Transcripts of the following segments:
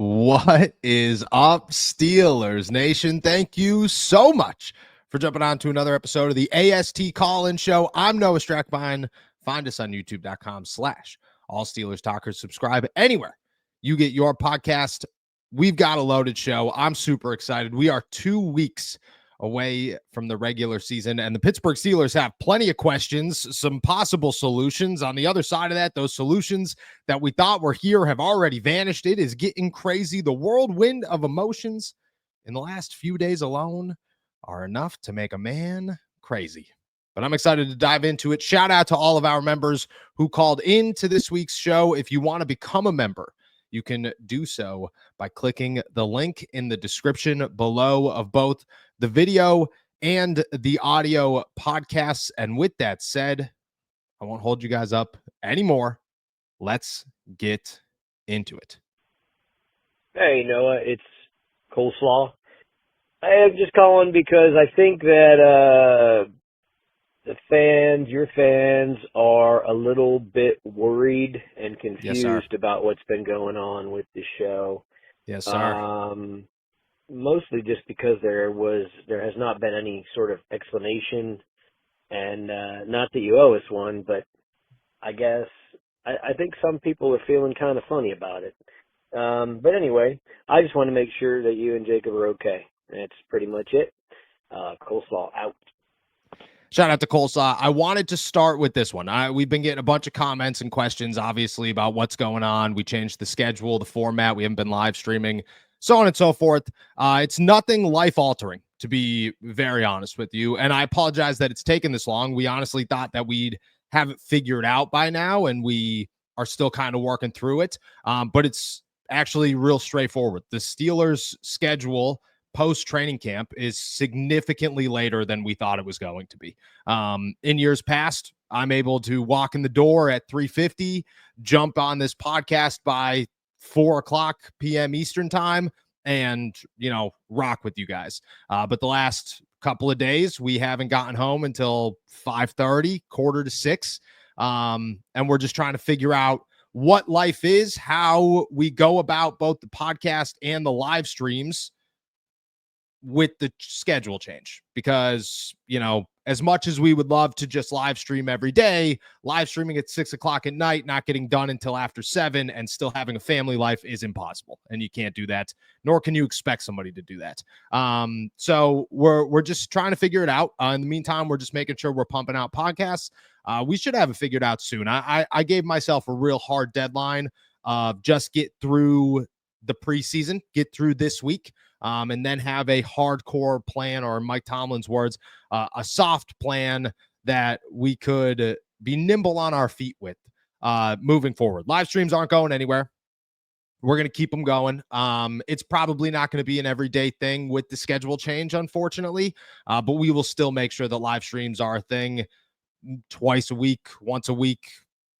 What is up, Steelers Nation? Thank you so much for jumping on to another episode of the AST Call-In Show. I'm Noah Strackbine. Find us on youtube.com/All Steelers Talkers. Subscribe anywhere you get your podcast. We've got a loaded show. I'm super excited. We are 2 weeks away from the regular season, and the Pittsburgh Steelers have plenty of questions, some possible solutions. On the other side of that, those solutions that we thought were here have already vanished. It is getting crazy. The whirlwind of emotions in the last few days alone are enough to make a man crazy. But I'm excited to dive into it. Shout out to all of our members who called into this week's show. If you want to become a member, you can do so by clicking the link in the description below of both the video and the audio podcasts. And with that said, I won't hold you guys up anymore. Let's get into it. Hey, Noah, it's Coleslaw. I'm just calling because I think that your fans are a little bit worried and confused about what's been going on with the show. Yes, sir. Mostly just because there has not been any sort of explanation, and not that you owe us one, but I guess I think some people are feeling kind of funny about it. But anyway, I just want to make sure that you and Jacob are okay. That's pretty much it. Coleslaw out. Shout out to Coleslaw. I wanted to start with this one. We've been getting a bunch of comments and questions, obviously, about what's going on. We changed the schedule, the format. We haven't been live streaming, so on and so forth. It's nothing life-altering, to be very honest with you. And I apologize that it's taken this long. We honestly thought that we'd have it figured out by now, and we are still kind of working through it. But it's actually real straightforward. The Steelers' schedule post-training camp is significantly later than we thought it was going to be. In years past, I'm able to walk in the door at 3:50, jump on this podcast by 4:00 p.m. Eastern time, and, rock with you guys. But the last couple of days, we haven't gotten home until 5:30, 5:45. And we're just trying to figure out what life is, how we go about both the podcast and the live streams with the schedule change, because, as much as we would love to just live stream every day, live streaming at 6:00 at night, not getting done until after 7, and still having a family life is impossible. And you can't do that, nor can you expect somebody to do that. So we're just trying to figure it out. In the meantime, we're just making sure we're pumping out podcasts. We should have it figured out soon. I gave myself a real hard deadline of just get through the preseason, get through this week, and then have a hardcore plan, or Mike Tomlin's words, a soft plan that we could be nimble on our feet with moving forward. Live streams aren't going anywhere. We're going to keep them going. It's probably not going to be an everyday thing with the schedule change, unfortunately, but we will still make sure that live streams are a thing twice a week, once a week,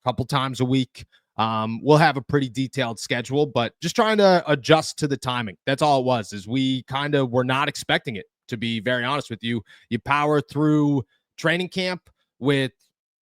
a couple times a week. We'll have a pretty detailed schedule, but just trying to adjust to the timing. That's all it was, is we kind of were not expecting it, to be very honest with you. You power through training camp with,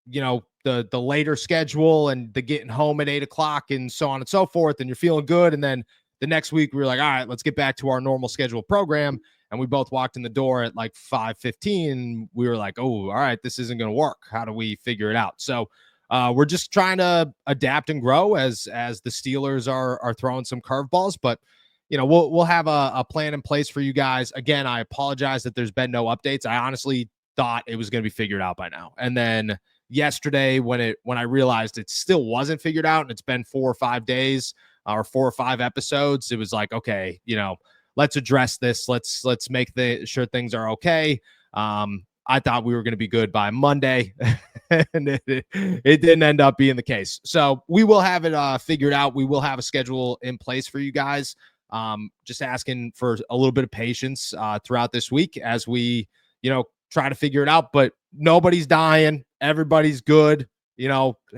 the later schedule and the getting home at 8:00 and so on and so forth, and you're feeling good. And then the next week we were like, all right, let's get back to our normal schedule program. And we both walked in the door at like 5:15. We were like, oh, all right, this isn't going to work. How do we figure it out? So we're just trying to adapt and grow as the Steelers are throwing some curveballs, but we'll have a plan in place for you guys. Again, I apologize that there's been no updates. I honestly thought it was going to be figured out by now. And then yesterday, when I realized it still wasn't figured out, and it's been 4 or 5 days or 4 or 5 episodes, it was like, okay, let's address this. Let's make sure things are okay. I thought we were going to be good by Monday, and it didn't end up being the case. So we will have it figured out. We will have a schedule in place for you guys. Just asking for a little bit of patience throughout this week as we, try to figure it out. But nobody's dying. Everybody's good,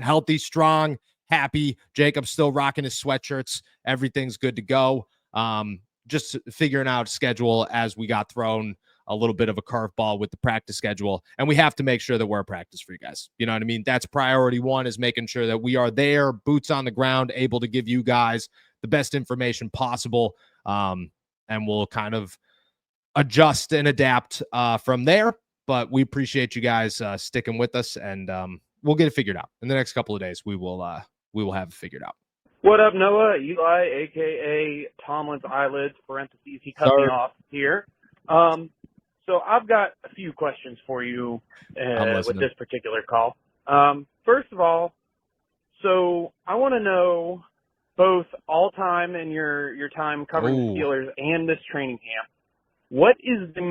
healthy, strong, happy. Jacob's still rocking his sweatshirts. Everything's good to go. Just figuring out schedule as we got thrown a little bit of a curveball with the practice schedule. And we have to make sure that we're at practice for you guys. You know what I mean? That's priority one, is making sure that we are there, boots on the ground, able to give you guys the best information possible. And we'll kind of adjust and adapt from there. But we appreciate you guys sticking with us, and we'll get it figured out in the next couple of days. We will have it figured out. What up, Noah? Eli, a.k.a. Tomlin's Eyelids, parentheses, he cut me off here. So I've got a few questions for you with this particular call. First of all, so I want to know both all-time and your time covering the Steelers and this training camp, what is the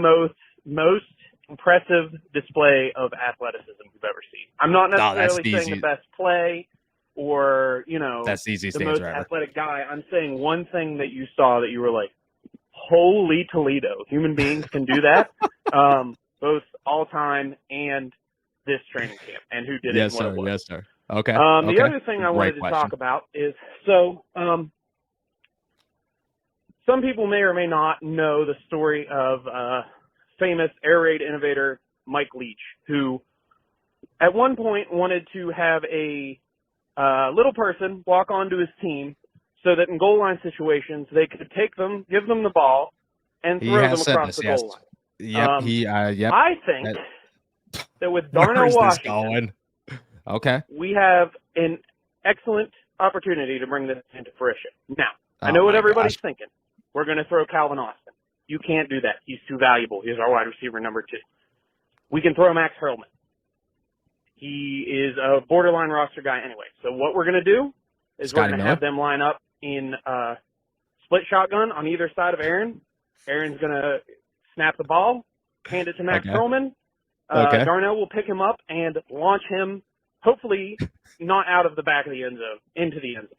most impressive display of athleticism you've ever seen? I'm not necessarily saying the best play or, that's the easiest the most answer athletic guy. I'm saying one thing that you saw that you were like, holy Toledo, human beings can do that, both all-time and this training camp, and who did it and what it was. Yes, sir. Okay. The other thing I wanted to talk about is, some people may or may not know the story of famous air raid innovator Mike Leach, who at one point wanted to have a little person walk onto his team so that in goal line situations they could take them, give them the ball, and throw them across the goal line. Yep. I think that with Darnell Washington, we have an excellent opportunity to bring this into fruition. Now, I know what everybody's thinking. We're going to throw Calvin Austin. You can't do that. He's too valuable. He's our wide receiver number 2. We can throw Max Hurlman. He is a borderline roster guy anyway. So what we're going to do is we're going to have them line up in split shotgun on either side of Aaron. Aaron's going to snap the ball, hand it to Max Hurlman. Darnell will pick him up and launch him, hopefully not out of the back of the end zone, into the end zone.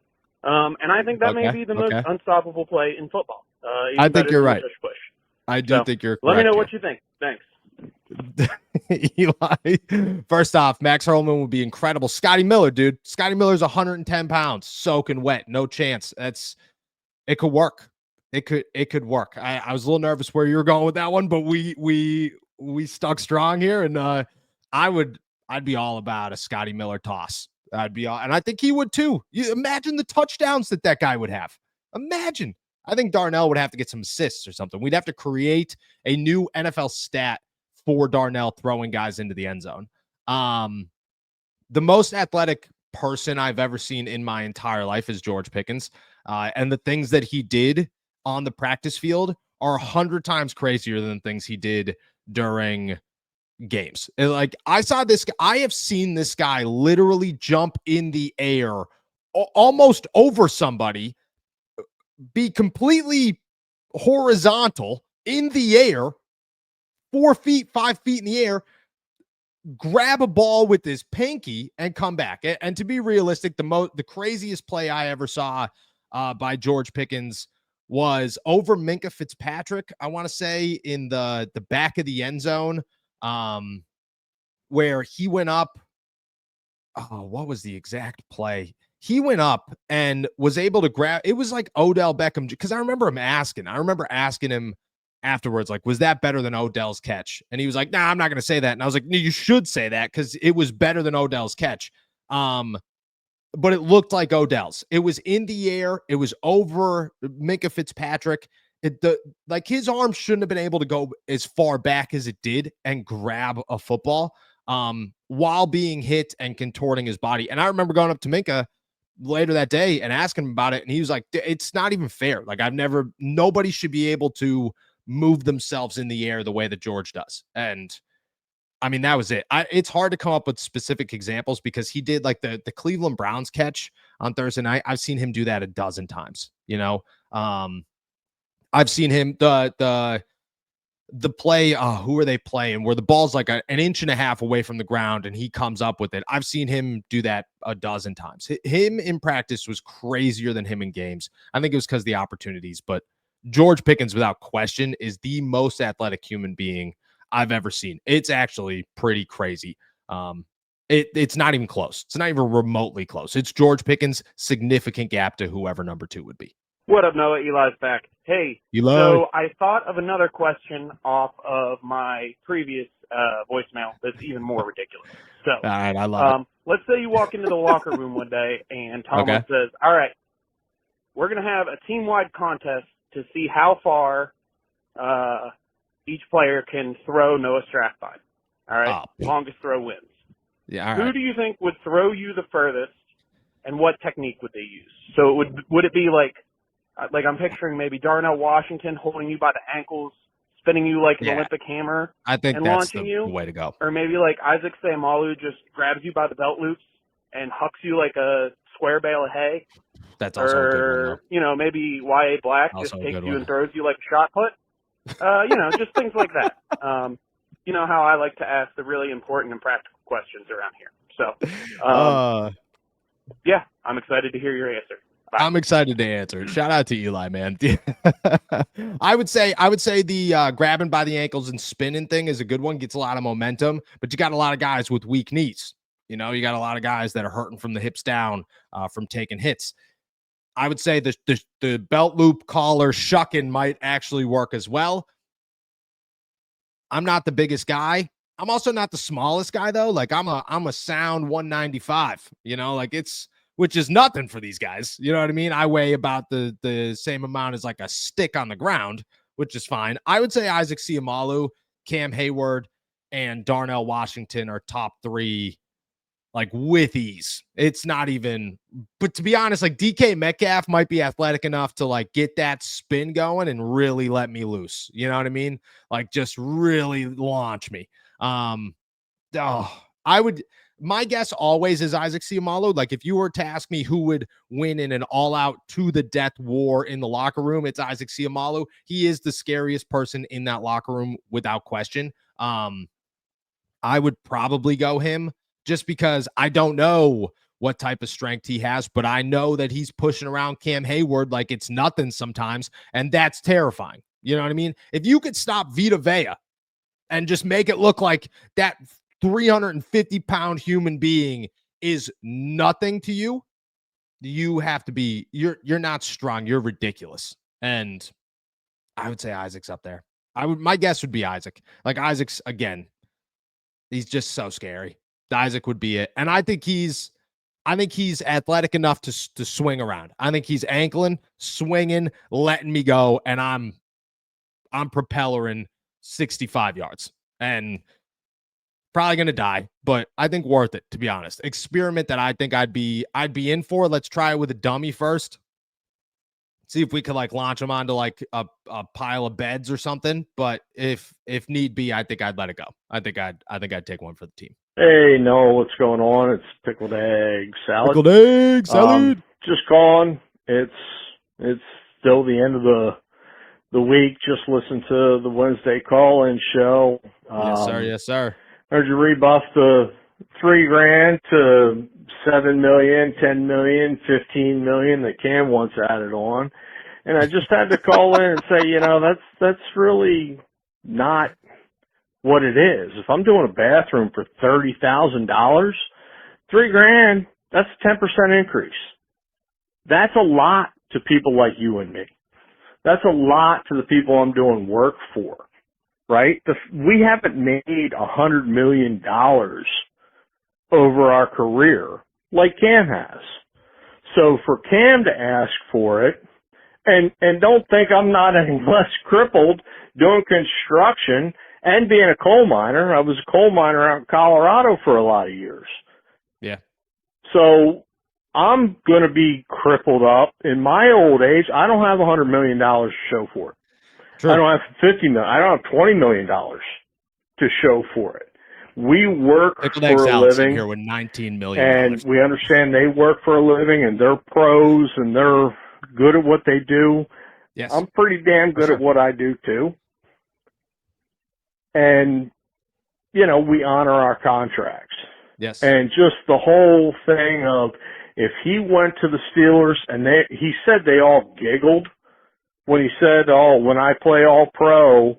And I think that may be the most unstoppable play in football. I think you're right. Push. I do think you're correct. Let me know what you think. Thanks. Eli, first off, Max Hurlman would be incredible. Scotty Miller, dude. Scotty Miller's 110 pounds, soaking wet, no chance. It could work. It could work. I was a little nervous where you were going with that one, but we stuck strong here, and I'd be all about a Scotty Miller toss. And I think he would too. You imagine the touchdowns that guy would have. Imagine. I think Darnell would have to get some assists or something. We'd have to create a new NFL stat for Darnell throwing guys into the end zone. The most athletic person I've ever seen in my entire life is George Pickens. And the things that he did on the practice field are 100 times crazier than things he did during games. Like I have seen this guy literally jump in the air almost over somebody, be completely horizontal in the air, 4 feet, 5 feet in the air, grab a ball with his pinky and come back. And to be realistic, the craziest play I ever saw by George Pickens was over Minkah Fitzpatrick, I want to say, in the back of the end zone, where he went up. Oh, what was the exact play? He went up and was able to grab. It was like Odell Beckham, because I remember asking him afterwards, like, was that better than Odell's catch? And he was like, nah, I'm not going to say that. And I was like, no, you should say that because it was better than Odell's catch. But it looked like Odell's. It was in the air. It was over Minkah Fitzpatrick. Like his arm shouldn't have been able to go as far back as it did and grab a football while being hit and contorting his body. And I remember going up to Minkah later that day and asking him about it. And he was like, it's not even fair. Like nobody should be able to move themselves in the air the way that George does. And I mean, that was it. It's hard to come up with specific examples because he did like the Cleveland Browns catch on Thursday night. I've seen him do that a dozen times, I've seen him the play, who are they playing, where the ball's like an inch and a half away from the ground and he comes up with it. I've seen him do that a dozen times. Him in practice was crazier than him in games. I think it was because of the opportunities, but George Pickens, without question, is the most athletic human being I've ever seen. It's actually pretty crazy. It's not even close. It's not even remotely close. It's George Pickens, significant gap to whoever number 2 would be. What up, Noah? Eli's back. Hey, Eli. So I thought of another question off of my previous voicemail that's even more ridiculous. So, all right, I love it. Let's say you walk into the locker room one day and Tomlin says, all right, we're going to have a team-wide contest to see how far each player can throw Noah Strathpine. All right? Longest throw wins. Yeah, all right. Who do you think would throw you the furthest, and what technique would they use? So would it be like I'm picturing maybe Darnell Washington holding you by the ankles, spinning you like an Olympic hammer, I think and that's launching you? the way to go. Or maybe like Isaac Seumalo just grabs you by the belt loops and hucks you like a square bale of hay. That's also a good one, though. Maybe Y.A. Black also just takes you and throws you like a shot put. Just things like that. You know how I like to ask the really important and practical questions around here. So, yeah, I'm excited to hear your answer. Bye. I'm excited to answer. Shout out to Eli, man. I would say the grabbing by the ankles and spinning thing is a good one. Gets a lot of momentum, but you got a lot of guys with weak knees. You got a lot of guys that are hurting from the hips down from taking hits. I would say the belt loop collar shucking might actually work as well. I'm not the biggest guy. I'm also not the smallest guy though. Like I'm a sound 195, which is nothing for these guys. You know what I mean? I weigh about the same amount as like a stick on the ground, which is fine. I would say Isaac Seumalo, Cam Heyward, and Darnell Washington are top 3, like with ease. It's not even, but to be honest, like DK Metcalf might be athletic enough to like get that spin going and really let me loose. You know what I mean? Like just really launch me. My guess always is Isaac Seumalo. Like if you were to ask me who would win in an all-out to the death war in the locker room, it's Isaac Seumalo. He is the scariest person in that locker room without question. I would probably go him just because I don't know what type of strength he has, but I know that he's pushing around Cam Heyward like it's nothing sometimes, and that's terrifying. You know what I mean? If you could stop Vita Vea and just make it look like that 350-pound human being is nothing to you, you have to be, you're not strong. You're ridiculous. And I would say Isaac's up there. My guess would be Isaac. Like Isaac's, again, he's just so scary. Isaac would be it. And I think he's athletic enough to swing around. I think he's ankling, swinging, letting me go, and I'm propellering 65 yards and probably going to die, but I think worth it, to be honest. Experiment that I think I'd be in for. Let's try it with a dummy first. See if we could like launch him onto like a pile of beds or something. But if need be, I think I'd let it go. I think I'd take one for the team. Hey, Noah, what's going on? It's pickled egg salad. Pickled egg salad. Just calling. It's still the end of the week. Just listen to the Wednesday call-in show. Yes, sir. Yes, sir. Heard you rebuff the $3,000 to 7 million, 10 million, 15 million that Cam wants added on. And I just had to call in and say, that's really not what it is. If I'm doing a bathroom for $30,000, $3,000, that's a 10% increase. That's a lot to people like you and me. That's a lot to the people I'm doing work for, right? We haven't made $100 million over our career like Cam has. So for Cam to ask for it, and don't think I'm not any less crippled doing construction and being a coal miner. I was a coal miner out in Colorado for a lot of years. Yeah. So I'm going to be crippled up in my old age. I don't have $100 million to show for it. True. I don't have $50 million. I don't have $20 million to show for it. We work for a living here with $19 million, and we understand they work for a living, and they're pros, and they're good at what they do. Yes, I'm pretty damn good at what I do too. And we honor our contracts. Yes, and just the whole thing of if he went to the Steelers and he said they all giggled when he said, "Oh, when I play all pro,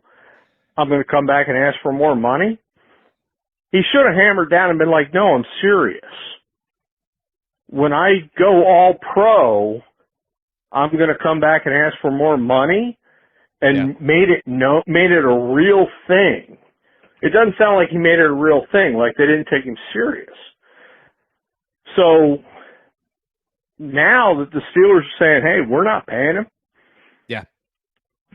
I'm going to come back and ask for more money." He should have hammered down and been like, "No, I'm serious. When I go all pro, I'm going to come back and ask for more money," and made it a real thing. It doesn't sound like he made it a real thing, like they didn't take him serious. So now that the Steelers are saying, hey, we're not paying him. Yeah.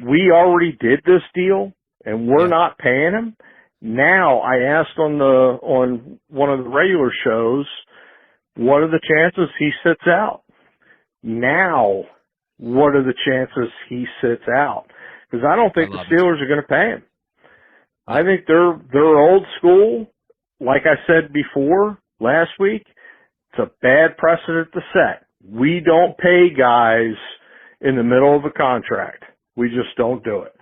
We already did this deal and we're not paying him. Now I asked on one of the regular shows, what are the chances he sits out? Now, what are the chances he sits out? Because I don't think the Steelers are going to pay him. Yeah. I think they're old school. Like I said before last week, it's a bad precedent to set. We don't pay guys in the middle of a contract. We just don't do it.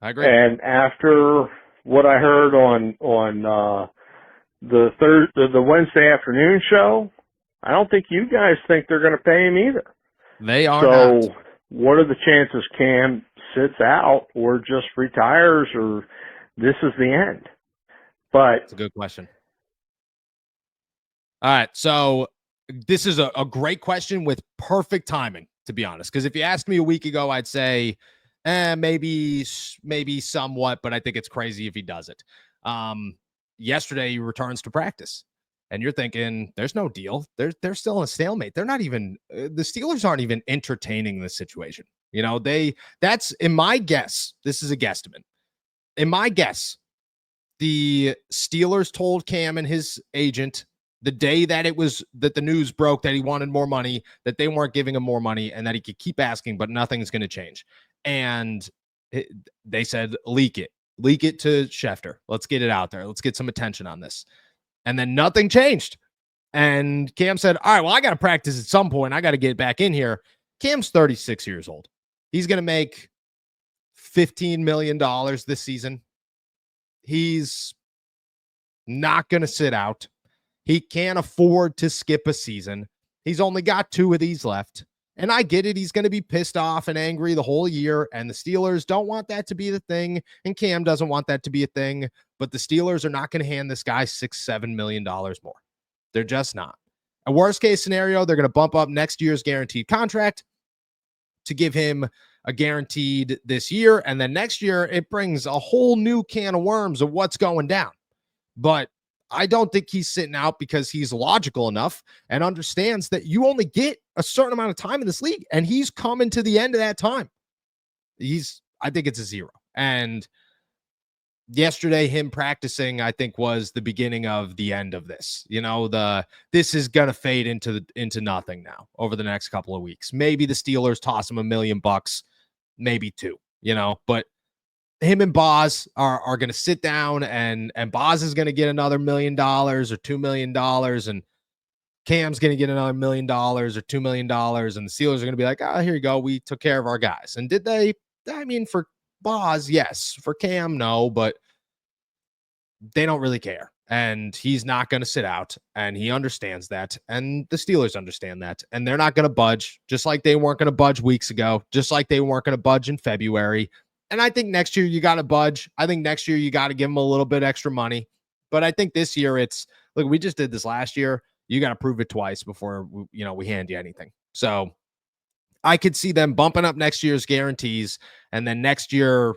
I agree. And after what I heard on the Wednesday afternoon show, I don't think you guys think they're going to pay him either. They are not. So what are the chances Cam sits out or just retires or this is the end? But it's a good question. All right, so this is a great question with perfect timing, to be honest. Because if you asked me a week ago, I'd say maybe somewhat, but I think it's crazy if he does it. Yesterday, he returns to practice. And you're thinking, there's no deal. They're still in a stalemate. They're not even the Steelers aren't even entertaining this situation. You know, that's in my guess. This is a guesstimate. In my guess, the Steelers told Cam and his agent the day that the news broke that he wanted more money, that they weren't giving him more money, and that he could keep asking, but nothing's going to change. And they said, leak it to Schefter. Let's get it out there. Let's get some attention on this. And then nothing changed. And Cam said, all right, well, I got to practice at some point. I got to get back in here. Cam's 36 years old. He's going to make $15 million this season. He's not going to sit out. He can't afford to skip a season. He's only got 2 of these left. And I get it. He's going to be pissed off and angry the whole year. And the Steelers don't want that to be the thing. And Cam doesn't want that to be a thing. But the Steelers are not going to hand this guy $6-7 million more. They're just not. A worst case scenario, they're going to bump up next year's guaranteed contract to give him a guaranteed this year. And then next year, it brings a whole new can of worms of what's going down. But I don't think he's sitting out because he's logical enough and understands that you only get a certain amount of time in this league. And he's coming to the end of that time. I think it's a 0. And yesterday, him practicing, I think, was the beginning of the end of this. You know, this is gonna fade into nothing now over the next couple of weeks. Maybe the Steelers toss him $1 million, maybe 2. You know, but him and Boz are gonna sit down, and Boz is gonna get another $1 million or $2 million, and Cam's gonna get another $1 million or $2 million, and the Steelers are gonna be like, here you go, we took care of our guys. And did they? I mean, for Boz, yes. For Cam, no, but they don't really care. And he's not going to sit out, and he understands that. And the Steelers understand that. And they're not going to budge, just like they weren't going to budge weeks ago, just like they weren't going to budge in February. And I think next year you got to budge. I think next year you got to give them a little bit extra money. But I think this year look, we just did this last year. You got to prove it twice before we hand you anything. So I could see them bumping up next year's guarantees, and then next year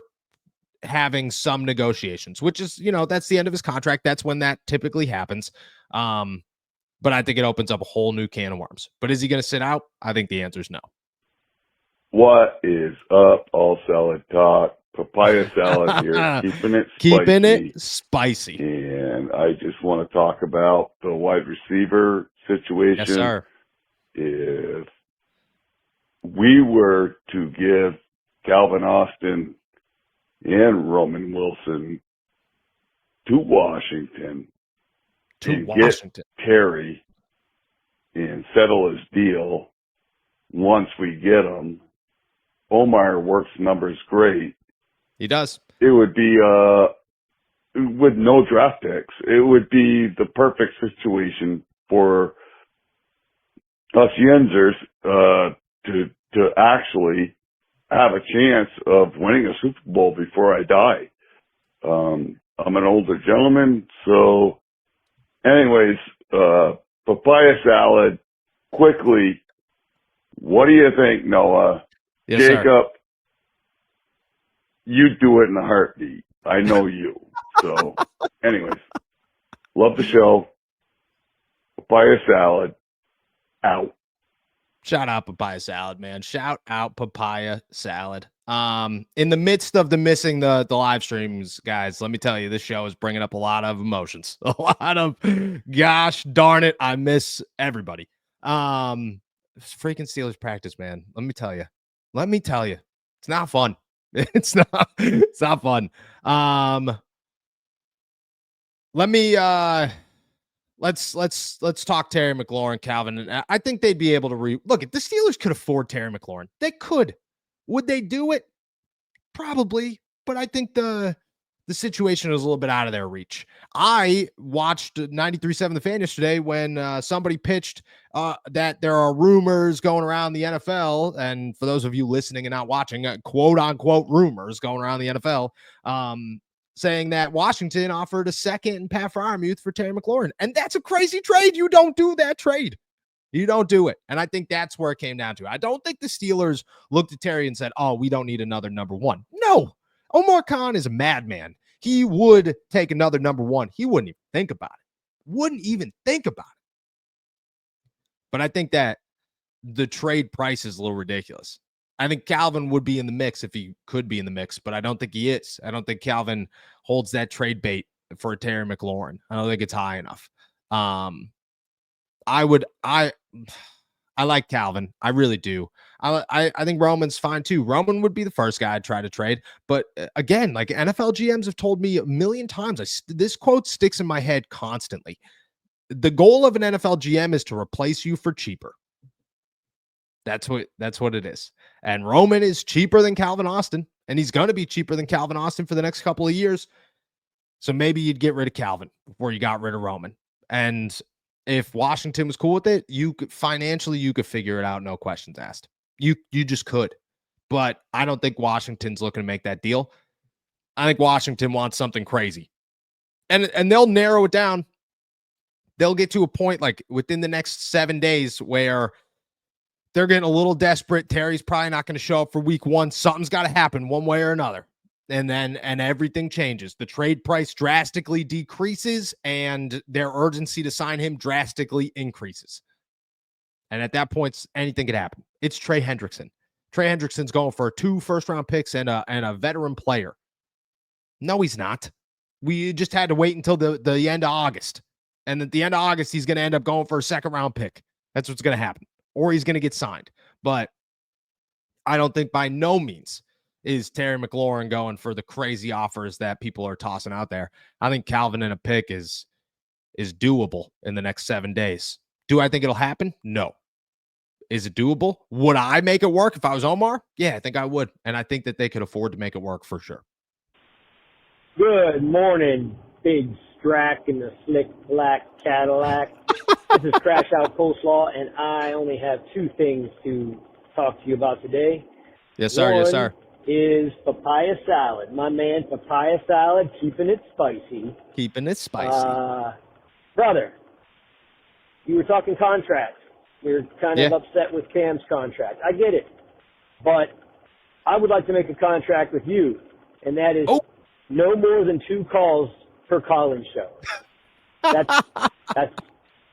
having some negotiations, which is, that's the end of his contract. That's when that typically happens. But I think it opens up a whole new can of worms. But is he going to sit out? I think the answer is no. What is up, all salad talk? Papaya salad here, keeping it spicy. And I just want to talk about the wide receiver situation. Yes, sir. If we were to give Calvin Austin and Roman Wilson to Washington get Terry and settle his deal once we get him. Omar works numbers great. He does. It would be with no draft picks. It would be the perfect situation for us Yenzers to actually have a chance of winning a Super Bowl before I die. I'm an older gentleman, so anyways, papaya salad, quickly, what do you think, Noah? Yes, Jacob, sir. You do it in a heartbeat. I know you. So anyways, love the show. Papaya salad, out. Shout out papaya salad, man. Shout out papaya salad. In the midst of the missing the live streams, guys, let me tell you, this show is bringing up a lot of emotions. A lot of, gosh darn it, I miss everybody. Freaking Steelers practice, man. Let me tell you, it's not fun. It's not fun. Let me let's talk Terry McLaurin, Calvin. And I think they'd be able to look at the Steelers could afford Terry McLaurin. They could. Would they do it? Probably, but I think the situation is a little bit out of their reach. I watched 93.7 The Fan yesterday when somebody pitched that there are rumors going around the NFL, and for those of you listening and not watching, quote unquote rumors going around the NFL, saying that Washington offered a second and Pat Freiermuth for Terry McLaurin, and that's a crazy trade. You don't do that trade. You don't do it. And I think that's where it came down to. I don't think the Steelers looked at Terry and said, oh, we don't need another number one. No. Omar Khan is a madman. He would take another number one. He wouldn't even think about it. But I think that the trade price is a little ridiculous. I think Calvin would be in the mix if he could be in the mix, but I don't think he is. I don't think Calvin holds that trade bait for Terry McLaurin. I don't think it's high enough. I like Calvin. I really do. I think Roman's fine too. Roman would be the first guy I'd try to trade. But again, like NFL GMs have told me a million times, this quote sticks in my head constantly. The goal of an NFL GM is to replace you for cheaper. That's what it is. And Roman is cheaper than Calvin Austin, and he's going to be cheaper than Calvin Austin for the next couple of years. So maybe you'd get rid of Calvin before you got rid of Roman. And if Washington was cool with it, you could figure it out, no questions asked. You just could. But I don't think Washington's looking to make that deal. I think Washington wants something crazy. And they'll narrow it down. They'll get to a point like within the next 7 days where they're getting a little desperate. Terry's probably not going to show up for week 1. Something's got to happen one way or another. And everything changes. The trade price drastically decreases and their urgency to sign him drastically increases. And at that point, anything could happen. It's Trey Hendrickson. Trey Hendrickson's going for 2 first-round picks and a veteran player. No, he's not. We just had to wait until the end of August. And at the end of August, he's going to end up going for a second-round pick. That's what's going to happen. Or he's going to get signed. But I don't think by no means is Terry McLaurin going for the crazy offers that people are tossing out there. I think Calvin in a pick is doable in the next 7 days. Do I think it'll happen? No. Is it doable? Would I make it work if I was Omar? Yeah, I think I would. And I think that they could afford to make it work for sure. Good morning, Big Strack in the slick black Cadillac. This is Crash Out Coleslaw, and I only have 2 things to talk to you about today. Yes, sir. Yes, sir. Is papaya salad. My man, papaya salad, keeping it spicy. Brother, you were talking contracts. You're kind of upset with Cam's contract. I get it. But I would like to make a contract with you, and that is no more than 2 calls per calling show. That's.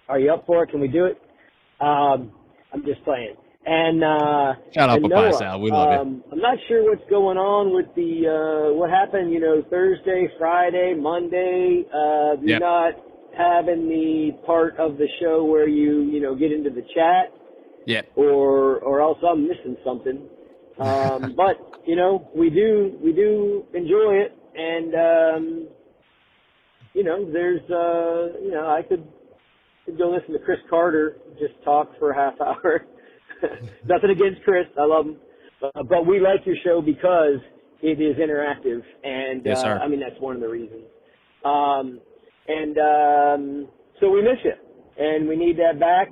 Are you up for it? Can we do it? I'm just playing. And shout out papaya salad. We love it. I'm not sure what's going on with the what happened. Thursday, Friday, Monday. You're not having the part of the show where you get into the chat. Yeah. Or else I'm missing something. But we do enjoy it, and there's I could go listen to Chris Carter just talk for a half hour. Nothing against Chris. I love him. But we like your show because it is interactive. And, yes, sir. That's one of the reasons. So we miss you. And we need that back.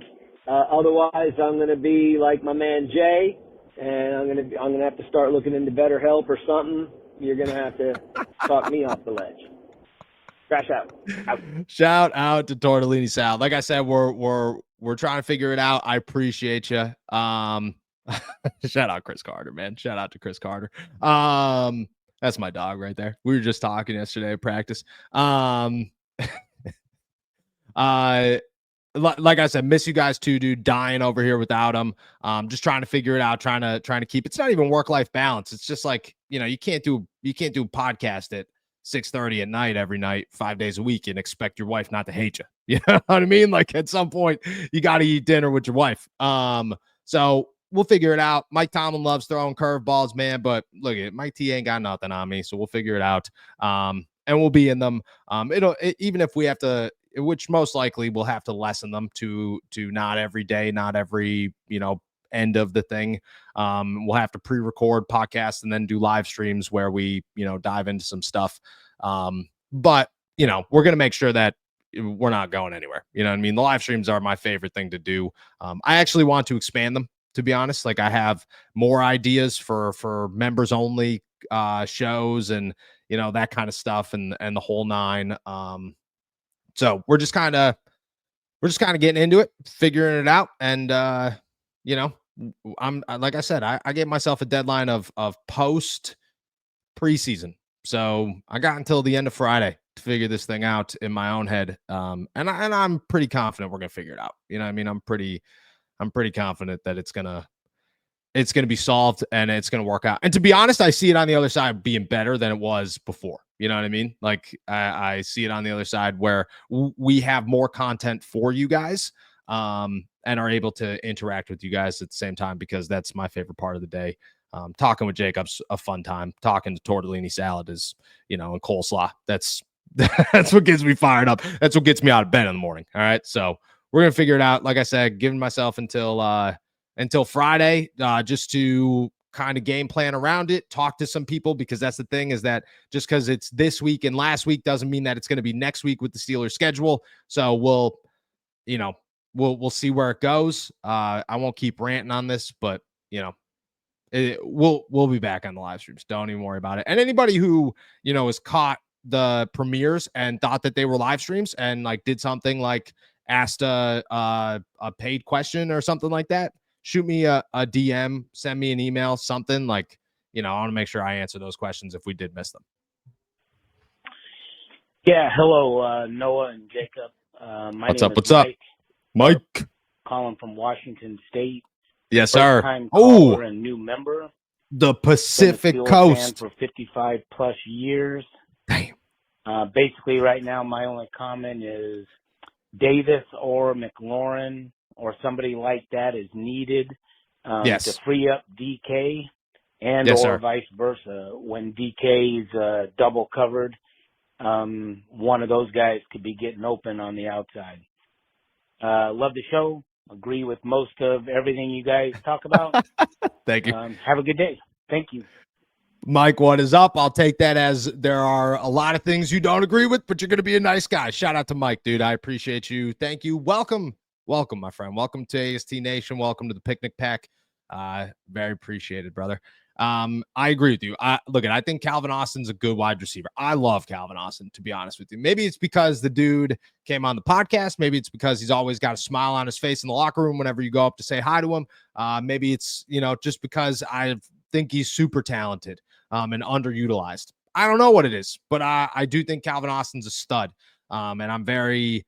Otherwise, I'm going to be like my man Jay, and I'm going to have to start looking into BetterHelp or something. You're going to have to talk me off the ledge. Crash out. Shout out to Tortellini Salad. Like I said, we're trying to figure it out. I appreciate you. Shout out Chris Carter, man. Shout out to Chris Carter. That's my dog right there. We were just talking yesterday at practice. like I said, miss you guys too, dude. Dying over here without them. Just trying to figure it out. Trying to keep. It's not even work-life balance. It's just like, you can't do a podcast at 6:30 at night every night, 5 days a week, and expect your wife not to hate you. You know what I mean? Like at some point, you got to eat dinner with your wife. So we'll figure it out. Mike Tomlin loves throwing curveballs, man. But look, Mike T ain't got nothing on me, so we'll figure it out. And we'll be in them. Even if we have to, which most likely we'll have to lessen them to not every day, not every, end of the thing. We'll have to pre-record podcasts and then do live streams where we, dive into some stuff. But we're going to make sure that we're not going anywhere. You know what I mean? The live streams are my favorite thing to do. I actually want to expand them, to be honest. Like I have more ideas for members only shows and, that kind of stuff and the whole nine. So we're just kind of getting into it, figuring it out. And, I'm like I said, I gave myself a deadline of post preseason. So I got until the end of Friday to figure this thing out in my own head. And I'm pretty confident we're going to figure it out. You know what I mean? I'm pretty confident that it's going to be solved and it's going to work out. And to be honest, I see it on the other side being better than it was before. You know what I mean? Like I see it on the other side where we have more content for you guys and are able to interact with you guys at the same time, because that's my favorite part of the day. Talking with Jacob's a fun time. Talking to tortellini salad is, and coleslaw. That's what gets me fired up. That's what gets me out of bed in the morning. All right. So we're going to figure it out. Like I said, giving myself until Friday, just to kind of game plan around it, talk to some people, because that's the thing, is that just because it's this week and last week doesn't mean that it's going to be next week with the Steelers schedule. So we'll see where it goes. I won't keep ranting on this, but we'll be back on the live streams. Don't even worry about it. And anybody who, has caught the premieres and thought that they were live streams and like did something like asked a paid question or something like that, shoot me a DM, send me an email, something like, I want to make sure I answer those questions if we did miss them. Yeah. Hello, Noah and Jacob. What's up? Mike. Calling from Washington State. Yes, sir. First-time caller and new member. The Pacific Been a Steelers Coast. fan for 55 plus years. Damn. Basically, right now, my only comment is Davis or McLaurin or somebody like that is needed yes. to free up DK and yes, or sir. vice versa. When DK is double covered, one of those guys could be getting open on the outside. Love the show. Agree with most of everything you guys talk about. Thank you. Have a good day. Thank you. Mike, what is up? I'll take that as there are a lot of things you don't agree with, but you're going to be a nice guy. Shout out to Mike, dude. I appreciate you. Thank you. Welcome, my friend. Welcome to AST Nation. Welcome to the picnic pack. Very appreciated, brother. I agree with you. I think Calvin Austin's a good wide receiver. I love Calvin Austin, to be honest with you. Maybe it's because the dude came on the podcast. Maybe it's because he's always got a smile on his face in the locker room whenever you go up to say hi to him. Maybe it's, just because I think he's super talented and underutilized. I don't know what it is, but I do think Calvin Austin's a stud. And I'm very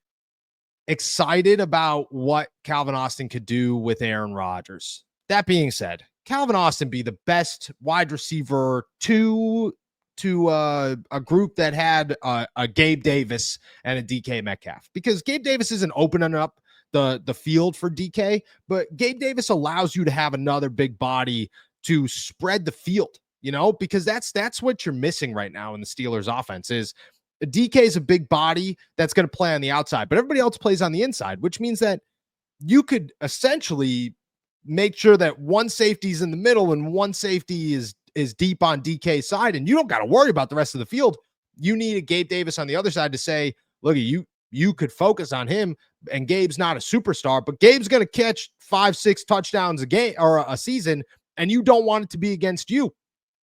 excited about what Calvin Austin could do with Aaron Rodgers. That being said, Calvin Austin be the best wide receiver to a group that had a Gabe Davis and a DK Metcalf, because Gabe Davis isn't opening up the field for DK, but Gabe Davis allows you to have another big body to spread the field, because that's what you're missing right now in the Steelers offense. Is DK is a big body that's going to play on the outside, but everybody else plays on the inside, which means that you could essentially make sure that one safety is in the middle and one safety is deep on DK's side, and you don't got to worry about the rest of the field. You need a Gabe Davis on the other side to say, look, you could focus on him, and Gabe's not a superstar, but Gabe's going to catch 5-6 touchdowns a game or a season, and you don't want it to be against you.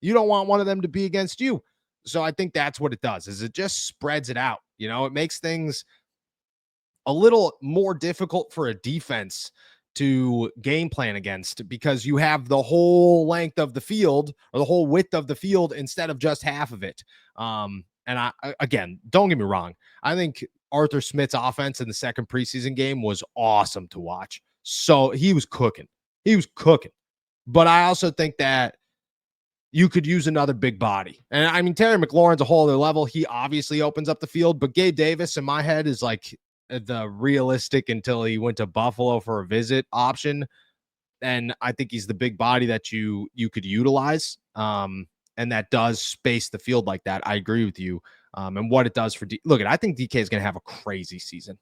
You don't want one of them to be against you. So I think that's what it does, is it just spreads it out. It makes things a little more difficult for a defense to game plan against, because you have the whole length of the field or the whole width of the field instead of just half of it. And again, don't get me wrong. I think Arthur Smith's offense in the second preseason game was awesome to watch. So he was cooking. But I also think that you could use another big body. And I mean, Terry McLaurin's a whole other level. He obviously opens up the field, but Gabe Davis in my head is like the realistic until he went to Buffalo for a visit option. And I think he's the big body that you could utilize. And that does space the field like that. I agree with you. And what it does for look, I think DK is going to have a crazy season.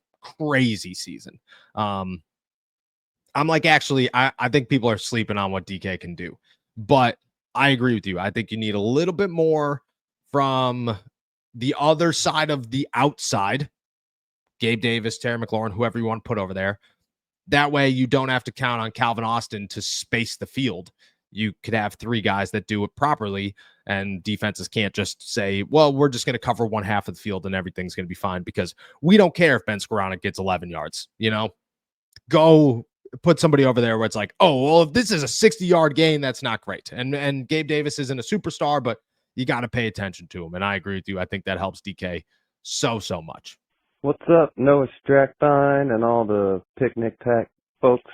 I'm like, actually, I think people are sleeping on what DK can do, but I agree with you. I think you need a little bit more from the other side of the outside. Gabe Davis, Terry McLaurin, whoever you want to put over there. That way you don't have to count on Calvin Austin to space the field. You could have three guys that do it properly, and defenses can't just say, well, we're just going to cover one half of the field and everything's going to be fine because we don't care if Ben Skoranek gets 11 yards. Go put somebody over there where it's like, oh, well, if this is a 60-yard gain, that's not great. And Gabe Davis isn't a superstar, but you got to pay attention to him. And I agree with you. I think that helps DK so much. What's up, Noah Strackbine and all the Picnic Pack folks?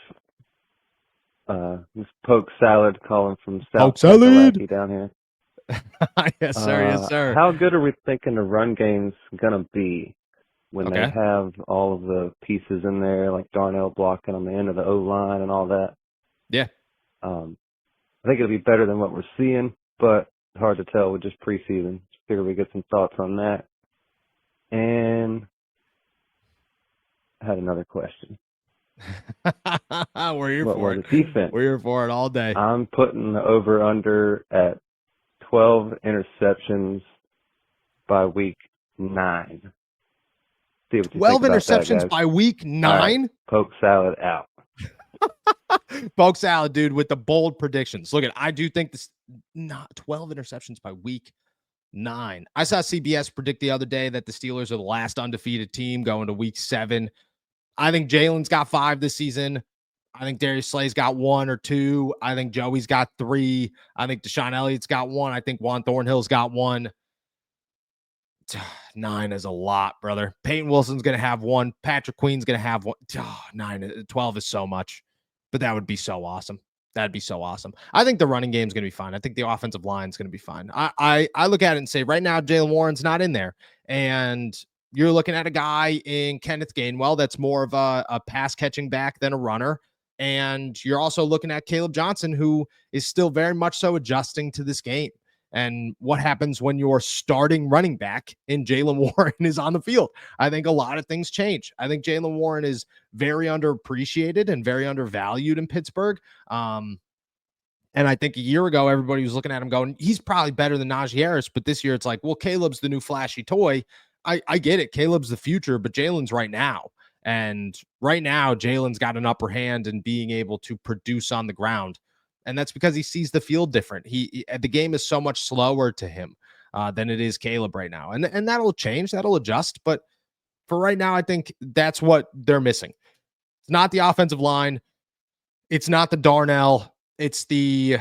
This Poke Salad calling from South Kakalaki down here. Yes, sir. Yes, sir. How good are we thinking the run game's going to be when they have all of the pieces in there, like Darnell blocking on the end of the O-line and all that? Yeah. I think it'll be better than what we're seeing, but hard to tell with just preseason. Figure we get some thoughts on that. And I had another question. We're here what for was it. Defense. We're here for it all day. I'm putting the over-under at 12 interceptions by week 9. See what you 12 think interceptions about that, by week 9? Right. Poke Salad out. Poke Salad, dude, with the bold predictions. Look, I do think this 12 interceptions by week 9. I saw CBS predict the other day that the Steelers are the last undefeated team going to week 7. I think Jalen's got 5 this season. I think Darius Slay's got 1 or 2. I think Joey's got 3. I think Deshaun Elliott's got 1. I think Juan Thornhill's got 1. 9 is a lot, brother. Peyton Wilson's going to have 1. Patrick Queen's going to have 1. 12 is so much, but that would be so awesome. That'd be so awesome. I think the running game's going to be fine. I think the offensive line's going to be fine. I look at it and say right now, Jaylen Warren's not in there. And you're looking at a guy in Kenneth Gainwell that's more of a pass catching back than a runner. And you're also looking at Caleb Johnson, who is still very much so adjusting to this game. And what happens when your starting running back in Jaylen Warren is on the field? I think a lot of things change. I think Jaylen Warren is very underappreciated and very undervalued in Pittsburgh. And I think a year ago, everybody was looking at him going, he's probably better than Najee Harris. But this year it's like, well, Caleb's the new flashy toy. I get it. Caleb's the future, but Jalen's right now. And right now, Jalen's got an upper hand in being able to produce on the ground. And that's because he sees the field different. The game is so much slower to him than it is Caleb right now. And that'll change. That'll adjust. But for right now, I think that's what they're missing. It's not the offensive line. It's not the Darnell. It's the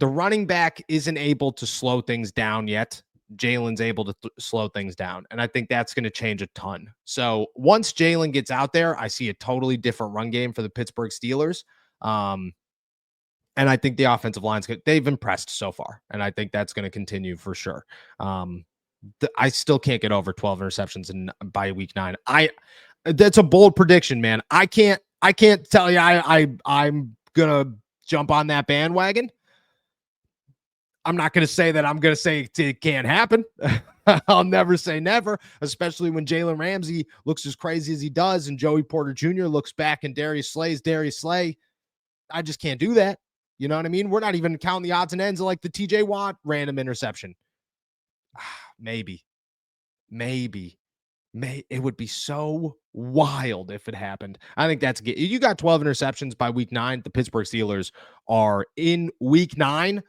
running back isn't able to slow things down yet. Jalen's able to slow things down. And I think that's going to change a ton. So once Jalen gets out there, I see a totally different run game for the Pittsburgh Steelers. And I think the offensive line's good. They've impressed so far. And I think that's going to continue for sure. I still can't get over 12 interceptions by week 9. That's a bold prediction, man. I can't tell you I'm going to jump on that bandwagon. I'm not going to say that I'm going to say it can't happen. I'll never say never, especially when Jalen Ramsey looks as crazy as he does and Joey Porter Jr. looks back and Darius Slay. I just can't do that. You know what I mean? We're not even counting the odds and ends of like the TJ Watt random interception. Maybe. It would be so wild if it happened. I think that's good. You got 12 interceptions by week 9. The Pittsburgh Steelers are in week 9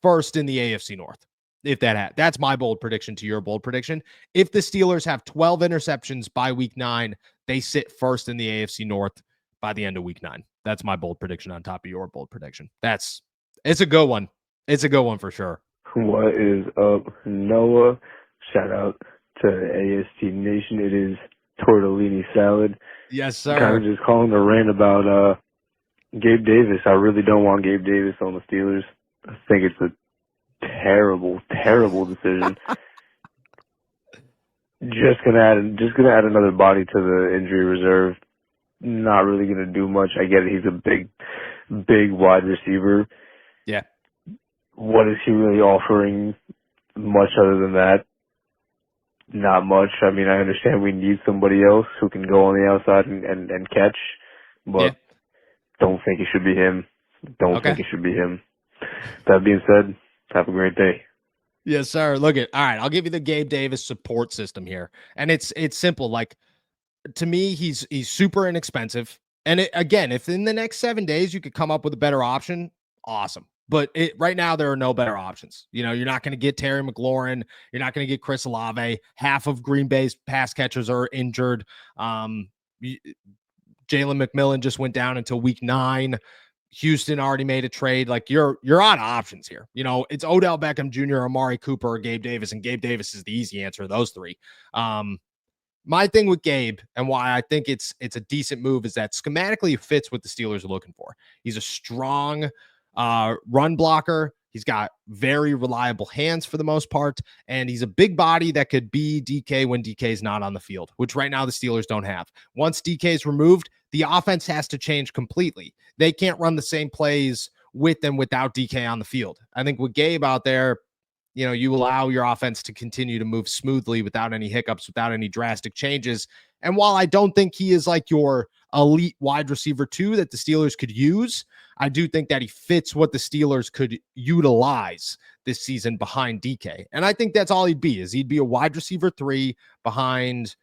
first in the AFC North. If that's my bold prediction to your bold prediction. If the Steelers have 12 interceptions by week 9, they sit first in the AFC North by the end of week 9. That's my bold prediction on top of your bold prediction. It's a good one. It's a good one for sure. What is up, Noah? shout out to AST Nation. It is tortellini salad. Yes, sir. Kind of just calling to rant about Gabe Davis. I really don't want Gabe Davis on the Steelers. I think it's a terrible, terrible decision. Just gonna add another body to the injury reserve. Not really gonna do much. I get it. He's a big wide receiver. Yeah. What is he really offering? Much other than that? Not much. I mean, I understand we need somebody else who can go on the outside and catch, but don't think it should be him. Don't think it should be him. That being said, have a great day. Yes, sir. All right, I'll give you the Gabe Davis support system here. And it's simple. Like, to me, he's super inexpensive. And again, if in the next 7 days you could come up with a better option, awesome. But right now there are no better options. You know, you're not going to get Terry McLaurin. You're not going to get Chris Olave. Half of Green Bay's pass catchers are injured. Jalen McMillan just went down until week 9. Houston already made a trade. Like, you're out of options here. You know, it's Odell Beckham Jr., Amari Cooper, or Gabe Davis, and Gabe Davis is the easy answer of those three. My thing with Gabe and why I think it's a decent move is that schematically it fits what the Steelers are looking for. He's a strong run blocker. He's got very reliable hands for the most part, and he's a big body that could be DK when DK is not on the field, which right now the Steelers don't have. Once DK is removed, the offense has to change completely. They can't run the same plays with and without DK on the field. I think with Gabe out there, you know, you allow your offense to continue to move smoothly without any hiccups, without any drastic changes. And while I don't think he is like your elite wide receiver 2 that the Steelers could use, I do think that he fits what the Steelers could utilize this season behind DK. And I think that's all he'd be a wide receiver 3 behind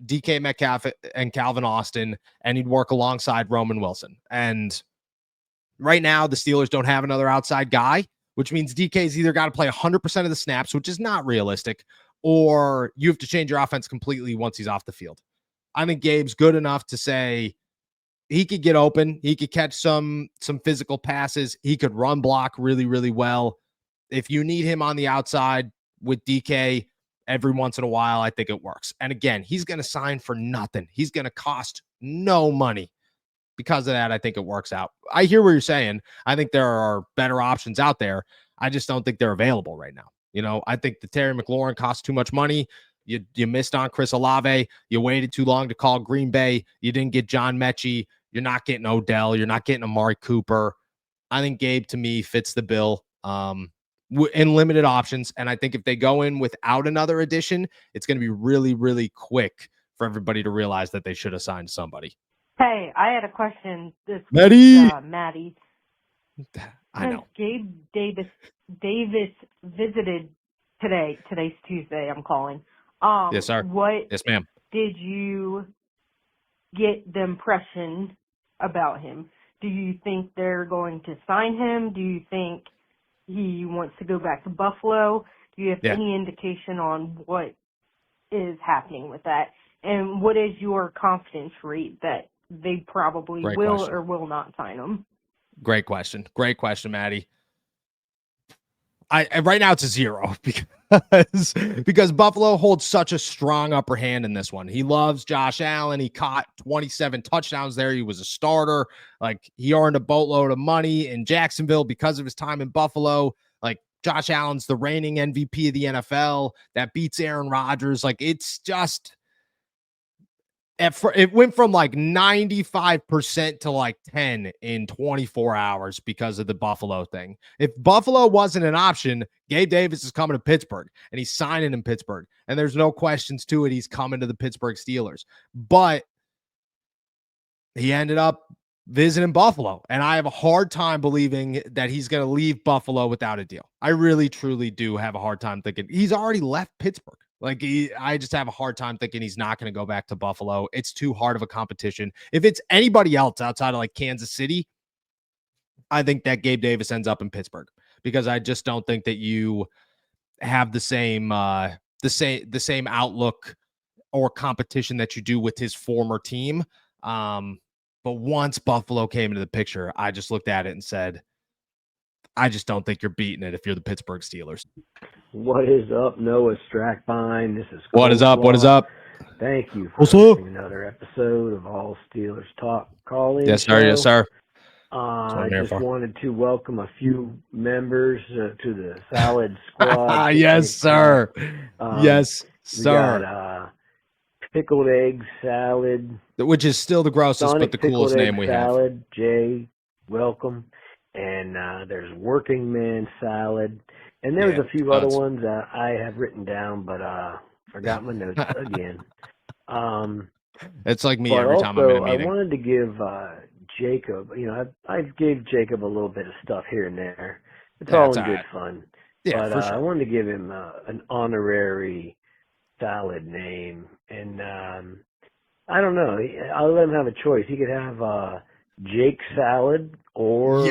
DK Metcalf and Calvin Austin, and he'd work alongside Roman Wilson. And right now the Steelers don't have another outside guy, which means DK's either got to play 100% of the snaps, which is not realistic, or you have to change your offense completely once he's off the field. I think Gabe's good enough to say he could get open. He could catch some physical passes. He could run block really, really well. If you need him on the outside with DK every once in a while, I think it works. And again, he's going to sign for nothing. He's going to cost no money. Because of that, I think it works out. I hear what you're saying. I think there are better options out there. I just don't think they're available right now. You know, I think the Terry McLaurin costs too much money. You missed on Chris Olave. You waited too long to call Green Bay. You didn't get John Mechie. You're not getting Odell. You're not getting Amari Cooper. I think Gabe, to me, fits the bill in limited options. And I think if they go in without another addition, it's going to be really, really quick for everybody to realize that they should have signed somebody. Hey, I had a question this Maddie. week, Maddie. I know. Gabe Davis visited today. Today's Tuesday. I'm calling. Yes, sir. Yes, ma'am. Did you get the impression about him? Do you think they're going to sign him? Do you think he wants to go back to Buffalo? Do you have any indication on what is happening with that? And what is your confidence rate that they probably will or will not sign him? Great question, Maddie. Right now it's a 0 because Buffalo holds such a strong upper hand in this one. He loves Josh Allen. He caught 27 touchdowns there. He was a starter. Like, he earned a boatload of money in Jacksonville because of his time in Buffalo. Like, Josh Allen's the reigning MVP of the NFL that beats Aaron Rodgers. Like, it's just, it went from like 95% to like 10 in 24 hours because of the Buffalo thing. If Buffalo wasn't an option, Gabe Davis is coming to Pittsburgh, and he's signing in Pittsburgh, and there's no questions to it. He's coming to the Pittsburgh Steelers, but he ended up visiting Buffalo, and I have a hard time believing that he's going to leave Buffalo without a deal. I really, truly do have a hard time thinking he's already left Pittsburgh. Like, I just have a hard time thinking he's not going to go back to Buffalo. It's too hard of a competition. If it's anybody else outside of like Kansas City, I think that Gabe Davis ends up in Pittsburgh, because I just don't think that you have the same outlook or competition that you do with his former team. But once Buffalo came into the picture, I just looked at it and said, I just don't think you're beating it if you're the Pittsburgh Steelers. What is up, Noah Strackbine? This is What is up? What is up? Thank you for What's hosting up? another episode of All Steelers Talk call-in Yes, show. sir. Yes, sir. I just wanted to welcome a few members to the Salad Squad. Yes, sir. Yes, sir. We got pickled egg salad, which is still the grossest, Sonic but the coolest name we salad. have. Jay, welcome. And there's working man salad. And there's a few other ones I have written down, but forgot my notes again. It's like me every time I'm in a meeting. I wanted to give Jacob, I gave Jacob a little bit of stuff here and there. It's all in good fun. Yeah, but for sure. I wanted to give him an honorary salad name. And I don't know. I'll let him have a choice. He could have Jake salad or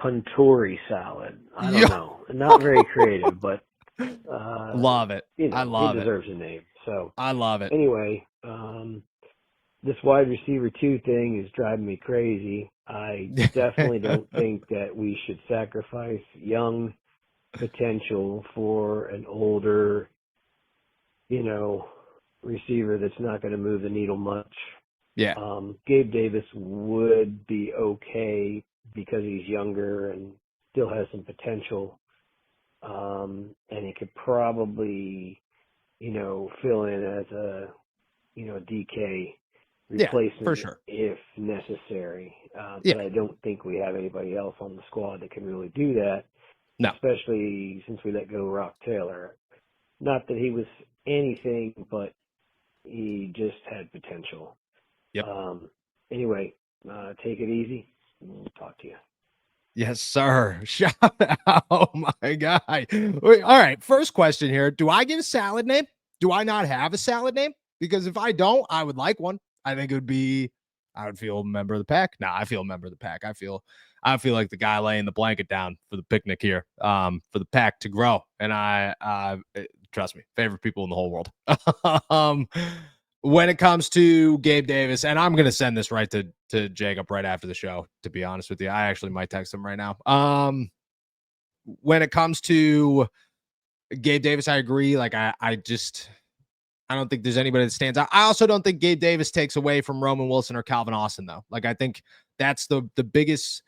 Puntori salad. I don't know. Not very creative, but love it. I love he deserves a name. So I love it. Anyway, this wide receiver 2 thing is driving me crazy. I definitely don't think that we should sacrifice young potential for an older, receiver that's not going to move the needle much. Yeah. Gabe Davis would be okay because he's younger and still has some potential. And he could probably, fill in as a, DK replacement for sure. if necessary. But I don't think we have anybody else on the squad that can really do that. No. Especially since we let go Rock Taylor. Not that he was anything, but he just had potential. Yep. Anyway, take it easy. We'll talk to you. Yes, sir. Shout out, my guy. Wait, all right. First question here. Do I get a salad name? Do I not have a salad name? Because if I don't, I would like one. I think it would be, I would feel a member of the pack. No, I feel a member of the pack. I feel like the guy laying the blanket down for the picnic here, for the pack to grow. And trust me, favorite people in the whole world. When it comes to Gabe Davis, and I'm going to send this right to Jacob right after the show, to be honest with you. I actually might text him right now. When it comes to Gabe Davis, I agree. Like, I don't think there's anybody that stands out. I also don't think Gabe Davis takes away from Roman Wilson or Calvin Austin, though. Like, I think that's the biggest,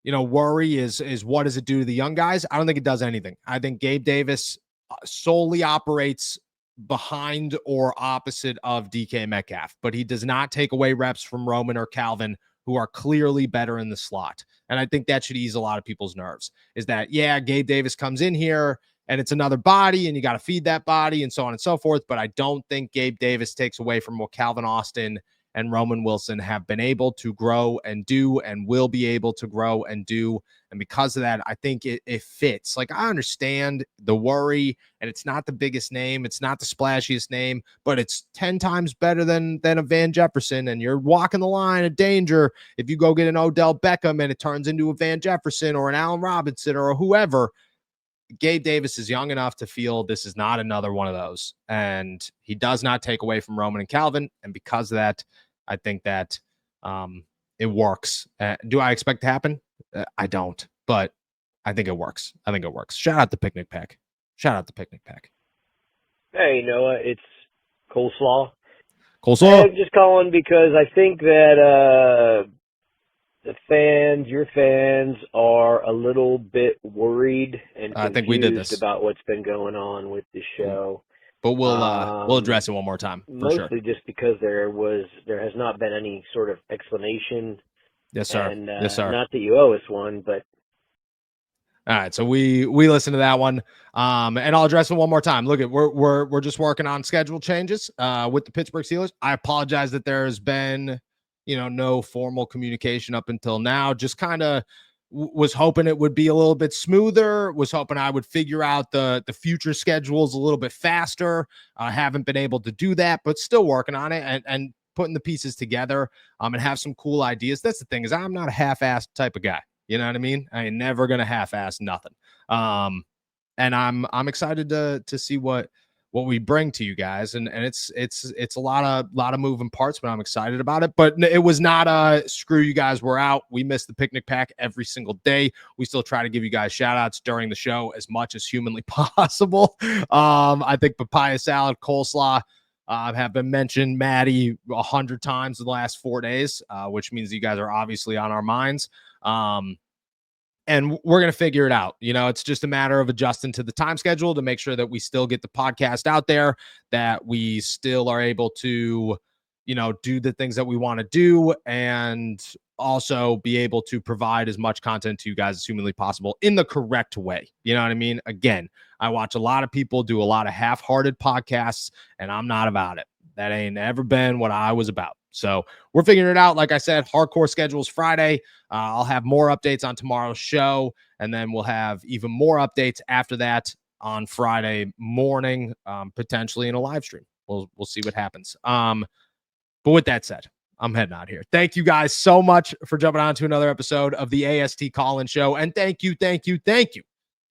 worry is what does it do to the young guys? I don't think it does anything. I think Gabe Davis solely operates behind or opposite of DK Metcalf, but he does not take away reps from Roman or Calvin, who are clearly better in the slot. And I think that should ease a lot of people's nerves, is that, Gabe Davis comes in here and it's another body and you got to feed that body and so on and so forth. But I don't think Gabe Davis takes away from what Calvin Austin and Roman Wilson have been able to grow and do and will be able to grow and do. And because of that, I think it fits. Like, I understand the worry, and it's not the biggest name. It's not the splashiest name, but it's 10 times better than a Van Jefferson. And you're walking the line of danger if you go get an Odell Beckham and it turns into a Van Jefferson or an Allen Robinson or whoever. Gabe Davis is young enough to feel this is not another one of those. And he does not take away from Roman and Calvin. And because of that, I think that it works. Do I expect to happen? I don't, but I think it works. Shout out the picnic pack. Hey, Noah, it's Coleslaw. I'm just calling because I think that your fans are a little bit worried and confused I think we did this about what's been going on with the show. But we'll address it one more time. Mostly just because there has not been any sort of explanation. Yes, sir. And, yes, sir. Not that you owe us one, but. All right, so we listened to that one, and I'll address it one more time. Look, we're just working on schedule changes with the Pittsburgh Steelers. I apologize that there's been no formal communication up until now. Just kind of was hoping it would be a little bit smoother. Was hoping I would figure out the future schedules a little bit faster. Haven't been able to do that, but still working on it and putting the pieces together and have some cool ideas. That's the thing, is I'm not a half-assed type of guy. You know what I mean? I ain't never gonna half-ass nothing. And I'm excited to see what what we bring to you guys, and it's a lot of moving parts, but I'm excited about it. But it was not screw you guys, we're out. We miss the picnic pack every single day. We still try to give you guys shout outs during the show as much as humanly possible. I think papaya salad, coleslaw have been mentioned, Maddie, 100 times in the last 4 days, which means you guys are obviously on our minds. And we're going to figure it out. It's just a matter of adjusting to the time schedule to make sure that we still get the podcast out there, that we still are able to, do the things that we want to do, and also be able to provide as much content to you guys as humanly possible in the correct way. You know what I mean? Again, I watch a lot of people do a lot of half-hearted podcasts, and I'm not about it. That ain't ever been what I was about. So we're figuring it out. Like I said, hardcore schedules Friday. I'll have more updates on tomorrow's show, and then we'll have even more updates after that on Friday morning, potentially in a live stream. We'll see what happens. But with that said, I'm heading out here. Thank you guys so much for jumping on to another episode of the AST Call-In Show, and thank you to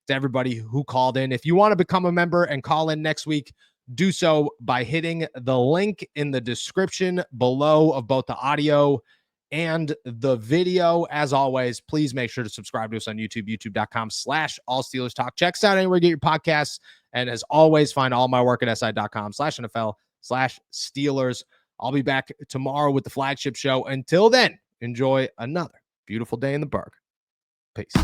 everybody who called in. If you want to become a member and call in next week, do so by hitting the link in the description below of both the audio and the video. As always, please make sure to subscribe to us on YouTube, youtube.com/allsteelerstalk. Check us out anywhere you get your podcasts. And as always, find all my work at si.com/NFL/Steelers. I'll be back tomorrow with the flagship show. Until then, enjoy another beautiful day in the Berg. Peace.